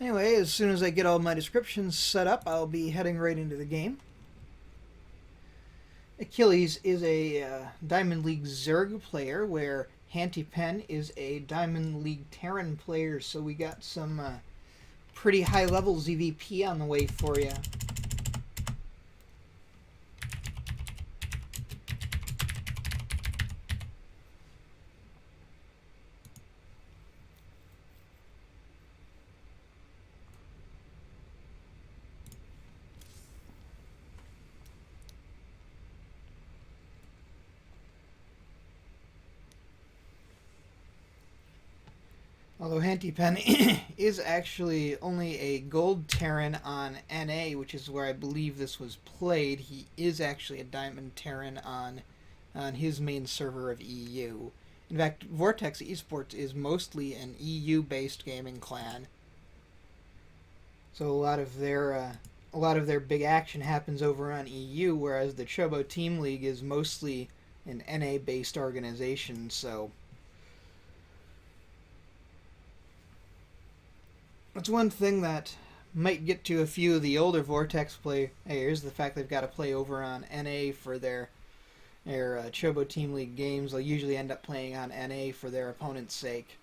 Anyway, as soon as I get all my descriptions set up, I'll be heading right into the game. Achilles is a Diamond League Zerg player, where Hantypen is a Diamond League Terran player, so we got some pretty high-level ZVP on the way for you. Although Hantypen is actually only a gold Terran on NA, which is where I believe this was played, he is actually a Diamond Terran on his main server of EU. In fact, Vortex eSports is mostly an EU-based gaming clan, so a lot of their big action happens over on EU, whereas the Chobo Team League is mostly an NA-based organization. So that's one thing that might get to a few of the older Vortex players, the fact they've got to play over on NA for their Chobo Team League games. They'll usually end up playing on NA for their opponent's sake.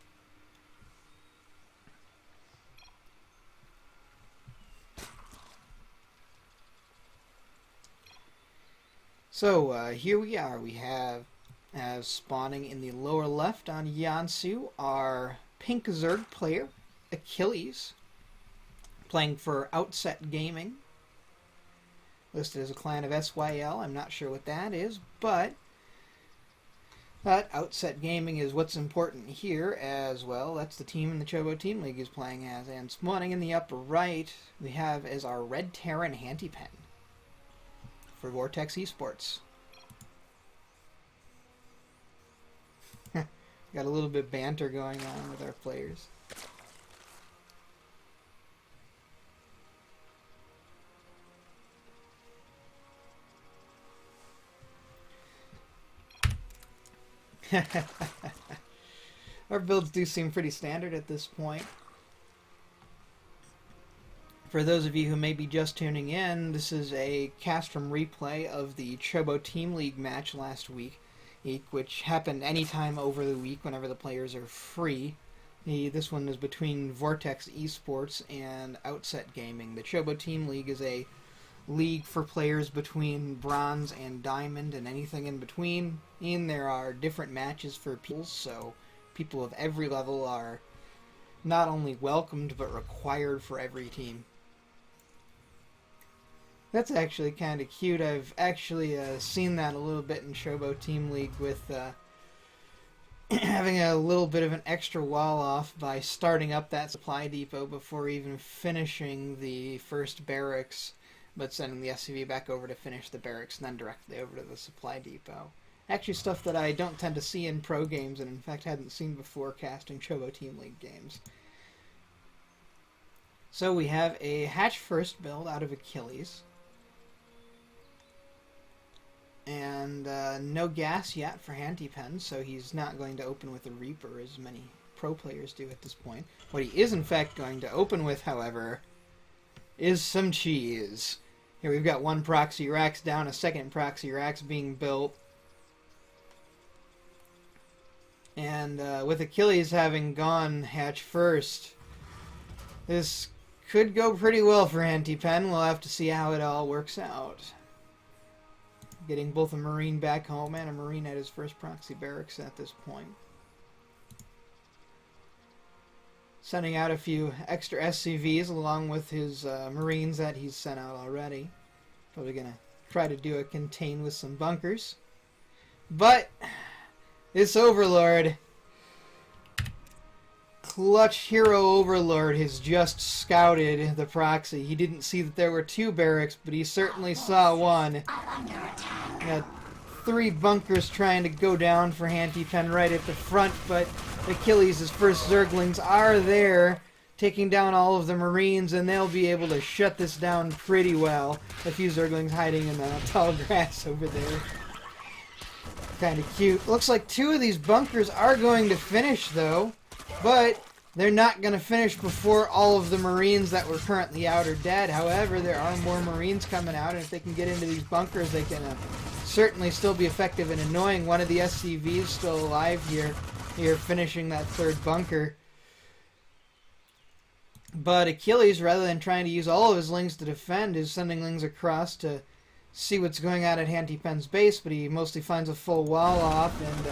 So here we are. We have, as spawning in the lower left on Yansu, our pink Zerg player, Achilles, playing for Outset Gaming, listed as a clan of SYL. I'm not sure what that is, but Outset Gaming is what's important here as well. That's the team in the Chobo Team League is playing as. And spawning in the upper right, we have as our red Terran Hantypen for Vortex eSports. Got a little bit of banter going on with our players. Our builds do seem pretty standard at this point. For those of you who may be just tuning in, this is a cast from replay of the Chobo Team League match last week, which happened anytime over the week whenever the players are free. This one is between Vortex eSports and Outset Gaming. The Chobo Team League is a league for players between bronze and diamond and anything in between. And there are different matches for people, so people of every level are not only welcomed but required for every team. That's actually kind of cute. I've actually seen that a little bit in Chobo Team League with having a little bit of an extra wall off by starting up that supply depot before even finishing the first barracks, but sending the SCV back over to finish the barracks and then directly over to the supply depot. Actually stuff that I don't tend to see in pro games, and in fact hadn't seen before casting Chobo Team League games. So we have a hatch first build out of Achilles. And no gas yet for Hantypen, so he's not going to open with a Reaper as many pro players do at this point. What he is in fact going to open with, however, is some cheese. Here we've got one proxy racks down, a second proxy racks being built. And with Achilles having gone hatch first, this could go pretty well for Hantypen. We'll have to see how it all works out. Getting both a Marine back home and a Marine at his first proxy barracks at this point. Sending out a few extra SCVs along with his Marines that he's sent out already. Probably going to try to do a contain with some bunkers. But this Overlord, Clutch Hero Overlord, has just scouted the proxy. He didn't see that there were two barracks, but he certainly saw one. Got 3 bunkers trying to go down for Hantypen right at the front, but Achilles' first Zerglings are there, taking down all of the Marines, and they'll be able to shut this down pretty well. A few Zerglings hiding in the tall grass over there. Kind of cute. Looks like 2 of these bunkers are going to finish, though, but they're not going to finish before all of the Marines that were currently out are dead. However, there are more Marines coming out, and if they can get into these bunkers, they can certainly still be effective in annoying. One of the SCVs still alive here finishing that third bunker. But Achilles, rather than trying to use all of his lings to defend, is sending lings across to see what's going on at Hantypen's base, but he mostly finds a full wall off, and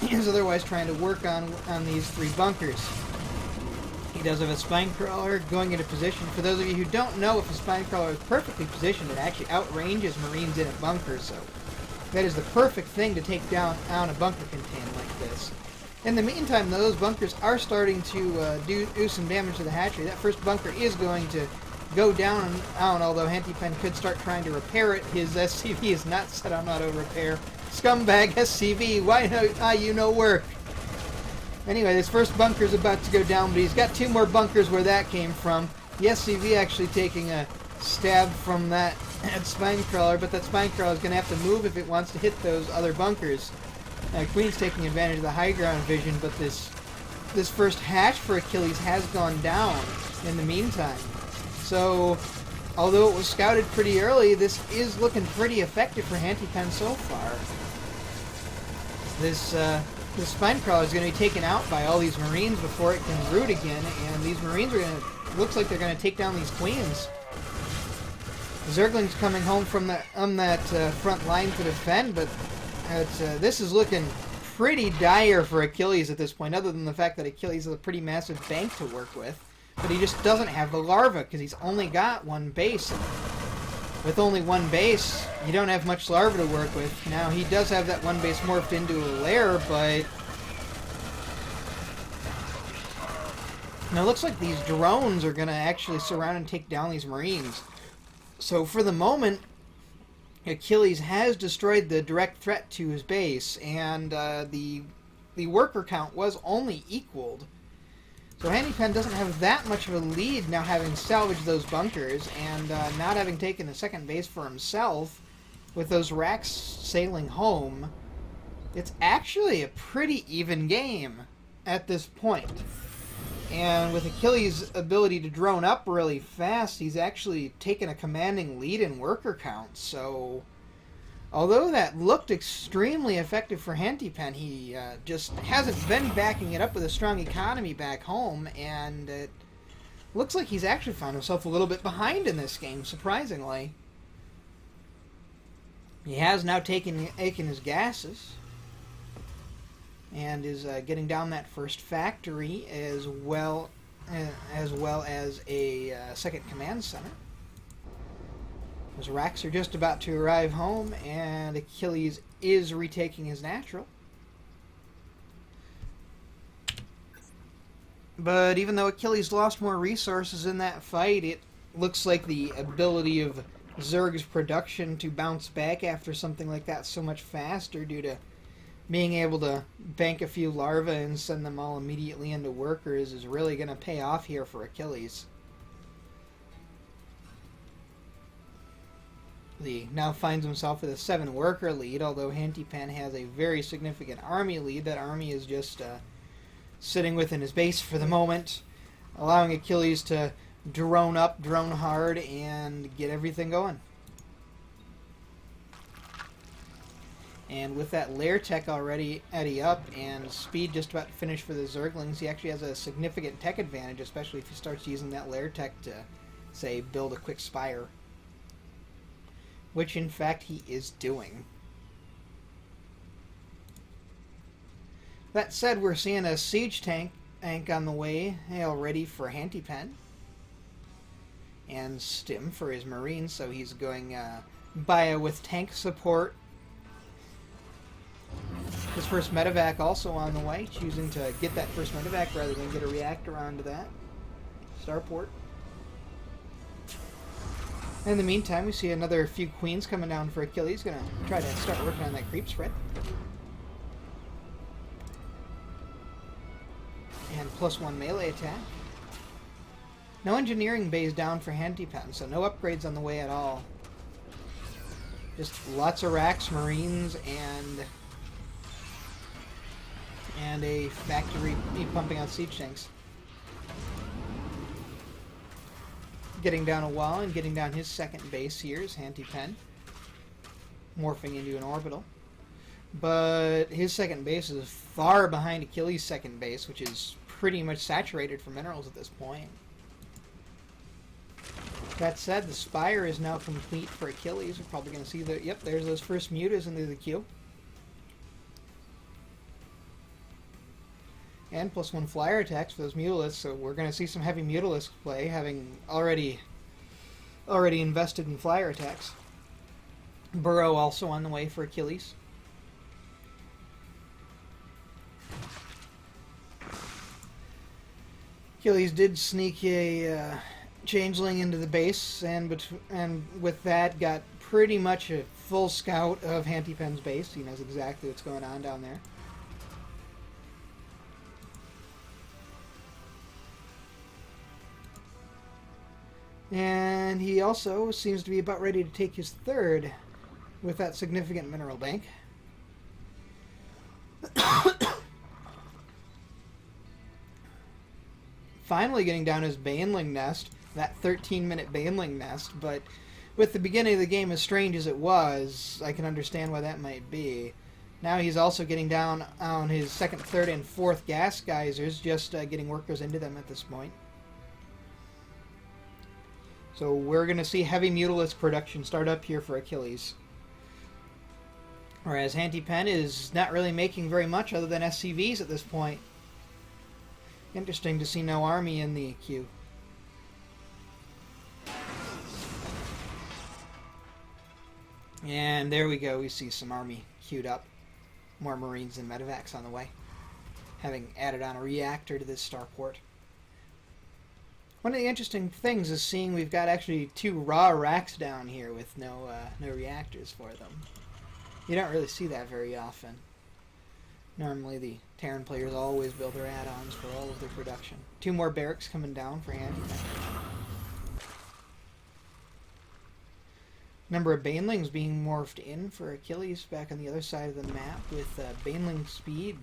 he's otherwise trying to work on these 3 bunkers. He does have a spine crawler going into position. For those of you who don't know, if a spine crawler is perfectly positioned, it actually outranges Marines in a bunker, so that is the perfect thing to take down on a bunker contained like this. In the meantime, though, those bunkers are starting to do some damage to the hatchery. That first bunker is going to go down and out, although Hantypen could start trying to repair it. His SCV is not set on auto-repair. Scumbag SCV, why you no work? Anyway, this first bunker is about to go down, but he's got 2 more bunkers where that came from. The SCV actually taking a stab from that spine crawler, but that spine crawler is going to have to move if it wants to hit those other bunkers. Queen's taking advantage of the high ground vision, but this first hatch for Achilles has gone down in the meantime. So, although it was scouted pretty early, this is looking pretty effective for Hantypen so far. This spine crawler is going to be taken out by all these Marines before it can root again, and these Marines are going to, looks like they're going to take down these Queens. Zergling's coming home from that front line to defend, but this is looking pretty dire for Achilles at this point, other than the fact that Achilles has a pretty massive bank to work with. But he just doesn't have the larva, because he's only got 1 base. With only 1 base, you don't have much larva to work with. Now, he does have that 1 base morphed into a lair, but now it looks like these drones are going to actually surround and take down these Marines. So for the moment, Achilles has destroyed the direct threat to his base, and the worker count was only equaled. So Hantypen doesn't have that much of a lead now, having salvaged those bunkers, and not having taken a second base for himself, with those racks sailing home. It's actually a pretty even game at this point. And with Achilles' ability to drone up really fast, he's actually taken a commanding lead in worker count. So, although that looked extremely effective for Hantypen, he just hasn't been backing it up with a strong economy back home, and it looks like he's actually found himself a little bit behind in this game, surprisingly. He has now taken his gases, and is getting down that first factory, as well as a second command center. His racks are just about to arrive home, and Achilles is retaking his natural. But even though Achilles lost more resources in that fight, it looks like the ability of Zerg's production to bounce back after something like that so much faster, due to being able to bank a few larvae and send them all immediately into workers, is really going to pay off here for Achilles. He now finds himself with a 7-worker lead, although Hantypen has a very significant army lead. That army is just sitting within his base for the moment, allowing Achilles to drone up, drone hard, and get everything going. And with that lair tech already up and speed just about to finish for the Zerglings, he actually has a significant tech advantage, especially if he starts using that lair tech to, say, build a quick spire. Which, in fact, he is doing. That said, we're seeing a siege tank on the way, all ready for Hantypen. And Stim for his Marines, so he's going bio with tank support. His first medevac also on the way, choosing to get that first medevac rather than get a reactor onto that starport. In the meantime, we see another few queens coming down for Achilles. Going to try to start working on that creep spread. And +1 melee attack. No engineering bays down for Hantypen, so no upgrades on the way at all. Just lots of racks, Marines, and and a factory pumping out siege tanks. Getting down a wall and getting down his second base here is Hantypen, morphing into an orbital. But his second base is far behind Achilles' second base, which is pretty much saturated for minerals at this point. That said, the Spire is now complete for Achilles. We're probably going to see the... Yep, there's those first mutas into the queue. And +1 flyer attacks for those Mutalisks, so we're going to see some heavy Mutalisk play, having already invested in flyer attacks. Burrow also on the way for Achilles. Achilles did sneak a changeling into the base, and with that got pretty much a full scout of Hantypen's base. He knows exactly what's going on down there. And he also seems to be about ready to take his third with that significant mineral bank. Finally getting down his Baneling nest, that 13-minute Baneling nest, but with the beginning of the game as strange as it was, I can understand why that might be. Now he's also getting down on his second, third, and fourth gas geysers, just getting workers into them at this point. So we're going to see heavy Mutalisk production start up here for Achilles. Whereas Hantypen is not really making very much other than SCVs at this point. Interesting to see no army in the queue. And there we go, we see some army queued up. More Marines and medevacs on the way, having added on a reactor to this starport. One of the interesting things is seeing we've got actually 2 raw racks down here with no reactors for them. You don't really see that very often. Normally the Terran players always build their add-ons for all of their production. 2 more barracks coming down for Hantypen. Number of Banelings being morphed in for Achilles back on the other side of the map, with Baneling speed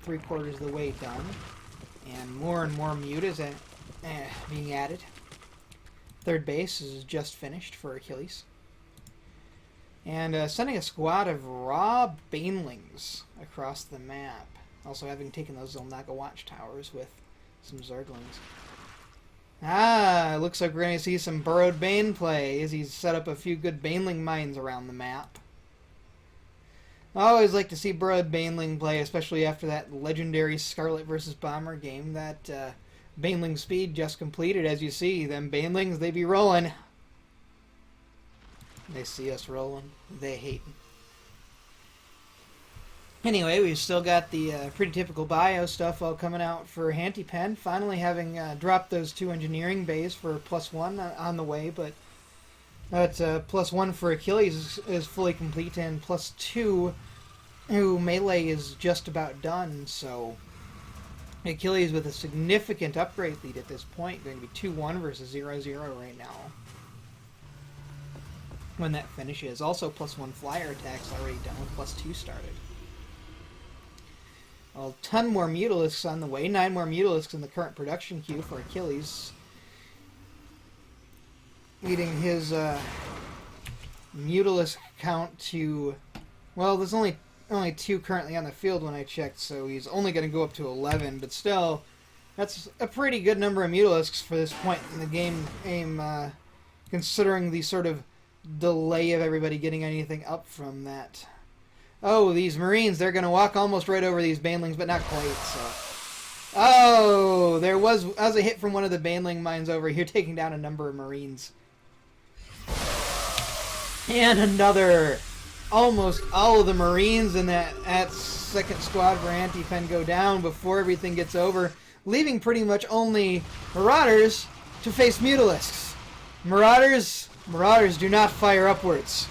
3/4 of the way done, and more mutas being added. Third base is just finished for Achilles. And sending a squad of raw Banelings across the map. Also having taken those Zolnaga watchtowers with some Zerglings. Looks like we're going to see some Burrowed Bane play as he's set up a few good Baneling mines around the map. I always like to see Burrowed Baneling play, especially after that legendary Scarlet versus Bomber game that Baneling speed just completed. As you see, them Banelings, they be rolling. They see us rolling. They hate. Anyway, we've still got the pretty typical bio stuff all coming out for Hantypen. Finally having dropped those 2 engineering bays for +1 on the way, but that's +1 for Achilles is fully complete, and +2 who melee is just about done, so Achilles with a significant upgrade lead at this point, going to be 2-1 versus 0-0 right now. When that finishes. Also +1 flyer attacks already done with +2 started. A ton more Mutalisks on the way. 9 more Mutalisks in the current production queue for Achilles. Leading his Mutalisk count to... Well, there's only 2 currently on the field when I checked, so he's only going to go up to 11. But still, that's a pretty good number of Mutalisks for this point in the game, considering the sort of delay of everybody getting anything up from that. Oh, these Marines, they're going to walk almost right over these Banelings, but not quite, so... Oh, there was a hit from one of the Baneling mines over here, taking down a number of Marines. And another... Almost all of the Marines in that second squad for Hantypen go down before everything gets over, leaving pretty much only Marauders to face Mutalisks. Marauders do not fire upwards.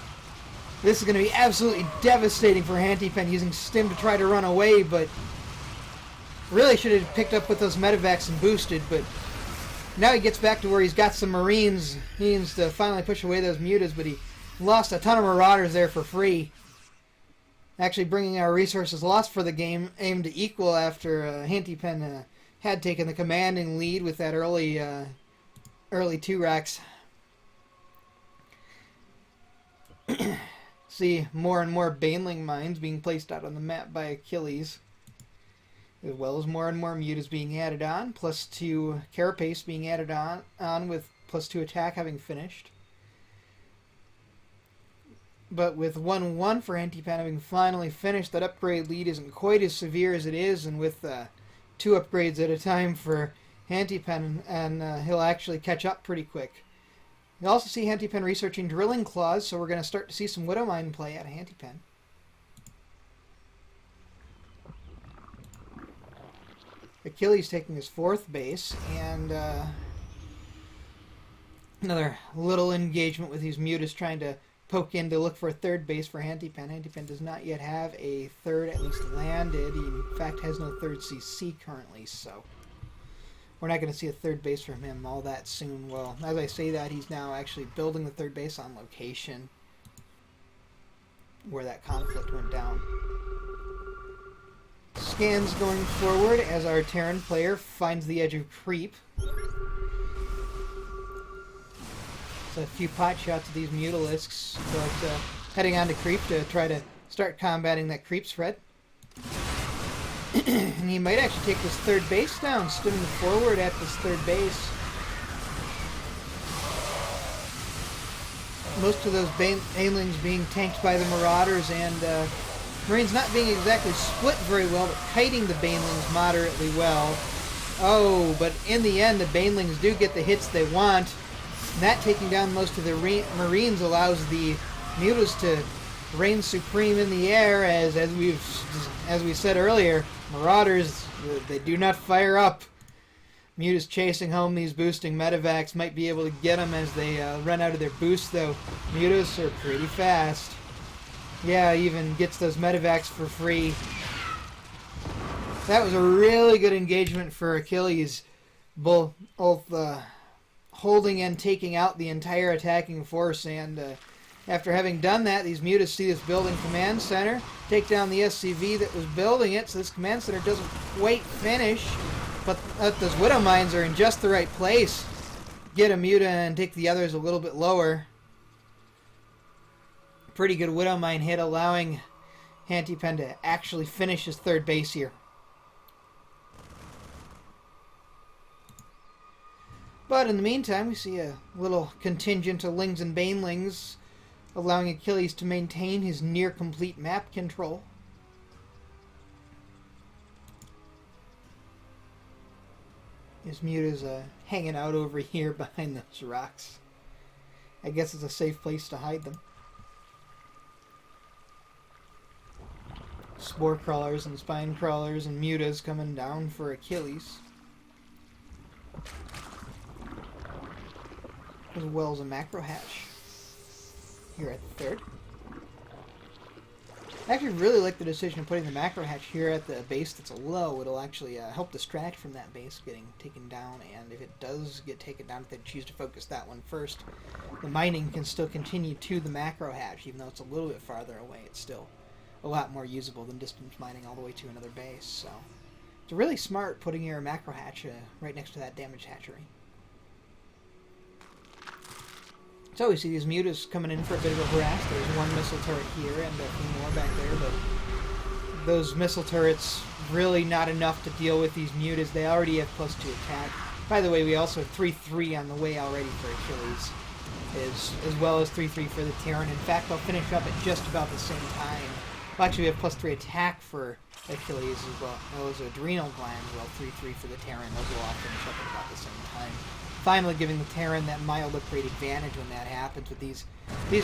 This is going to be absolutely devastating for Hantypen, using Stim to try to run away, but really should have picked up with those medevacs and boosted, but now he gets back to where he's got some Marines. He needs to finally push away those mutas, but he lost a ton of Marauders there for free. actually bringing our resources lost for the game aimed to equal after Hantypen had taken the commanding lead with that early 2 racks. See more and more Baneling mines being placed out on the map by Achilles, as well as more and more mutas being added on, +2 carapace being added on with +2 attack having finished. But with 1-1 for Hantypen having finally finished, that upgrade lead isn't quite as severe as it is, and with 2 upgrades at a time for Hantypen, and he'll actually catch up pretty quick. You also see Hantypen researching drilling claws, so we're going to start to see some Widow Mine play out of Hantypen. Achilles taking his 4th base, and another little engagement with these mutas trying to poke in to look for a 3rd base for Hantypen. Hantypen does not yet have a 3rd at least landed. He in fact has no 3rd CC currently, so we're not going to see a 3rd base from him all that soon. Well, as I say that, he's now actually building the 3rd base on location where that conflict went down. Scans going forward as our Terran player finds the edge of creep. So a few pot shots of these Mutalisks, but heading on to creep to try to start combating that creep spread. And he might actually take this 3rd base down, stimming forward at this 3rd base. Most of those Banelings being tanked by the Marauders, and Marines not being exactly split very well, but kiting the Banelings moderately well. Oh, but in the end, the Banelings do get the hits they want. And that taking down most of the Marines allows the mutas to reign supreme in the air, as we said earlier, Marauders, they do not fire up. Mutas chasing home these boosting medevacs might be able to get them as they run out of their boost, though. Mutas are pretty fast. Yeah, even gets those medevacs for free. That was a really good engagement for Achilles, both holding and taking out the entire attacking force, and after having done that, these mutas see this building command center, take down the SCV that was building it, so this command center doesn't quite finish, but those Widow Mines are in just the right place. Get a muta and take the others a little bit lower. Pretty good Widow Mine hit, allowing Hantypen to actually finish his 3rd base here. But in the meantime, we see a little contingent of Lings and Banelings, allowing Achilles to maintain his near-complete map control. His muta's hanging out over here behind those rocks. I guess it's a safe place to hide them. Spore crawlers and spine crawlers and mutas coming down for Achilles, as well as a macro hatch here at the 3rd. I actually really like the decision of putting the macro hatch here at the base that's low. It'll actually help distract from that base getting taken down, and if it does get taken down, if they choose to focus that one first, the mining can still continue to the macro hatch. Even though it's a little bit farther away, it's still a lot more usable than distance mining all the way to another base. So it's really smart putting your macro hatch right next to that damaged hatchery. So we see these mutas coming in for a bit of a harass. There's one missile turret here and a few more back there, but those missile turrets really not enough to deal with these mutas. They already have +2 attack. By the way, we also have 3-3 on the way already for Achilles, as well as 3-3 for the Terran. In fact, they'll finish up at just about the same time. Well, actually, we have +3 attack for Achilles as well. Those adrenal glands, well, 3-3 for the Terran. Those will all finish up at about the same time. Finally giving the Terran that mild upgrade advantage when that happens. But these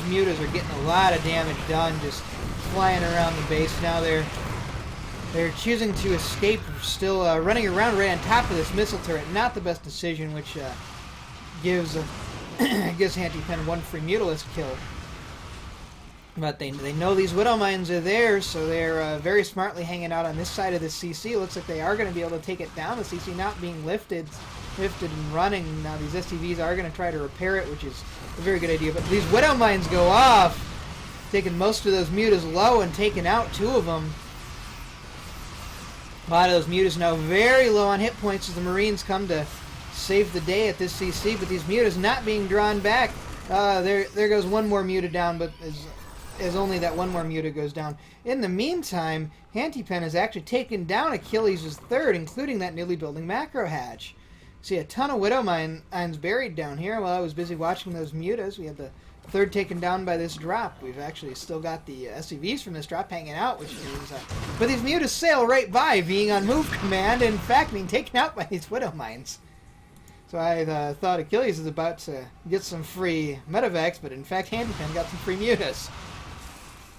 mutas are getting a lot of damage done, just flying around the base. Now they're choosing to escape, still running around right on top of this missile turret. Not the best decision, which gives Hantypen 1 free Mutalisk kill. But they know these Widow Mines are there, so they're very smartly hanging out on this side of the CC. Looks like they are going to be able to take it down. The CC not being lifted and running. Now these SCVs are going to try to repair it, which is a very good idea. But these Widow Mines go off. taking most of those mutas low and taking out 2 of them. A lot of those mutas now very low on hit points as the Marines come to save the day at this CC, but these mutas not being drawn back. There goes one more muta down, but as only that one more muta goes down. In the meantime, Hantypen has actually taken down Achilles' third, including that newly building macro hatch. See a ton of Widow Mines buried down here while I was busy watching those mutas. We had the third taken down by this drop. We've actually still got the SCVs from this drop hanging out, which means... but these mutas sail right by, being on move command, and in fact being taken out by these Widow Mines. So I thought Achilles is about to get some free medevacs, but in fact Hantypen got some free mutas.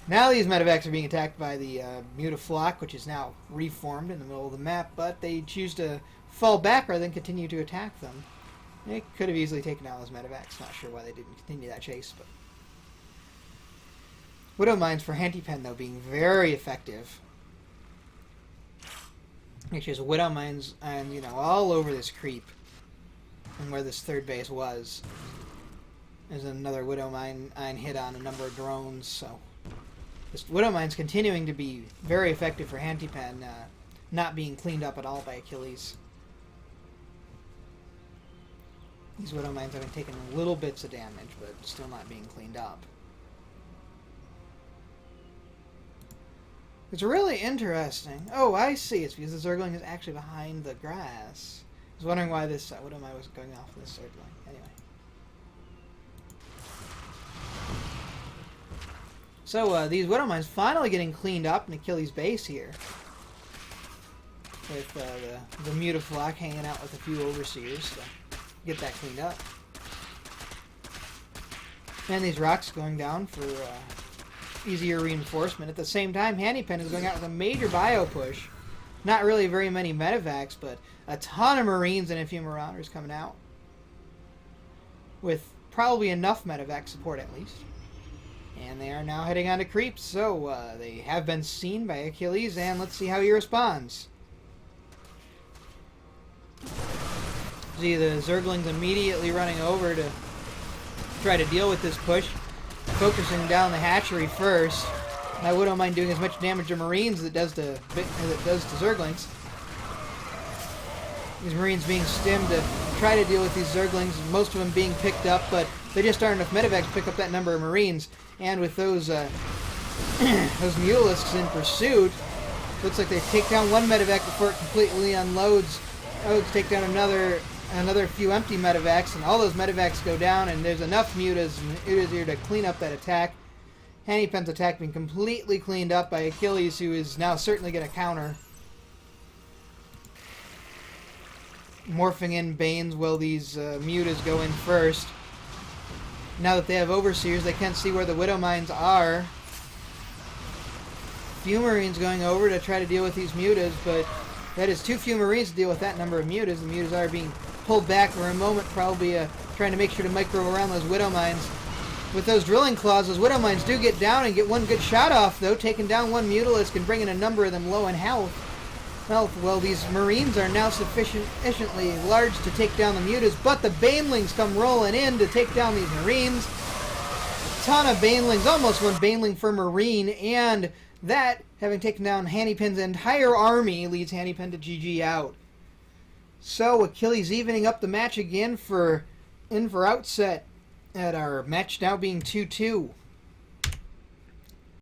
Now these medevacs are being attacked by the muta flock, which is now reformed in the middle of the map, but they choose to fall back rather than continue to attack them. They could have easily taken out those medevacs. Not sure why they didn't continue that chase, but... Widow Mines for Hantypen, though, being very effective. Actually, there's Widow Mines and, you know, all over this creep. And where this third base was. There's another Widow Mine hit on a number of drones, so... This Widow Mine's continuing to be very effective for Hantypen, not being cleaned up at all by Achilles. These Widow Mines have been taking little bits of damage, but still not being cleaned up. It's really interesting. Oh, I see. It's because the Zergling is actually behind the grass. I was wondering why this Widow Mine was going off this Zergling. Anyway. So, these Widow Mines finally getting cleaned up in Achilles' base here. With the muta flock hanging out with a few overseers to get that cleaned up. And these rocks going down for easier reinforcement. At the same time, Hantypen is going out with a major bio push. Not really very many medevacs, but a ton of Marines and a few Marauders coming out. With probably enough medevac support at least. And they are now heading on to creeps, so they have been seen by Achilles, and let's see how he responds. See the Zerglings immediately running over to try to deal with this push, focusing down the hatchery first. I wouldn't mind doing as much damage to Marines as it does to Zerglings. These Marines being stimmed to try to deal with these Zerglings, most of them being picked up, but they just aren't enough medevacs to pick up that number of Marines. And with those those Mutalisks in pursuit, looks like they take down one medevac before it completely unloads. Oh, take down another few empty medevacs, and all those medevacs go down, and there's enough mutas and utas here to clean up that attack. Hantypen's attack being completely cleaned up by Achilles, who is now certainly going to counter. Morphing in Banes while these mutas go in first. Now that they have overseers, they can't see where the Widow Mines are. Few Marines going over to try to deal with these mutas, but that is too few Marines to deal with that number of mutas. The mutas are being pulled back for a moment, probably trying to make sure to micro around those Widow Mines. With those drilling claws, those Widow Mines do get down and get one good shot off, though, taking down one Mutalisk and bringing a number of them low in health. Well, these Marines are now sufficiently large to take down the mutas, but the Banelings come rolling in to take down these Marines. A ton of Banelings, almost one Baneling for Marine, and that, having taken down Hantypen's entire army, leads Hantypen to GG out. So, Achilles evening up the match again for Outset, at our match now being 2-2.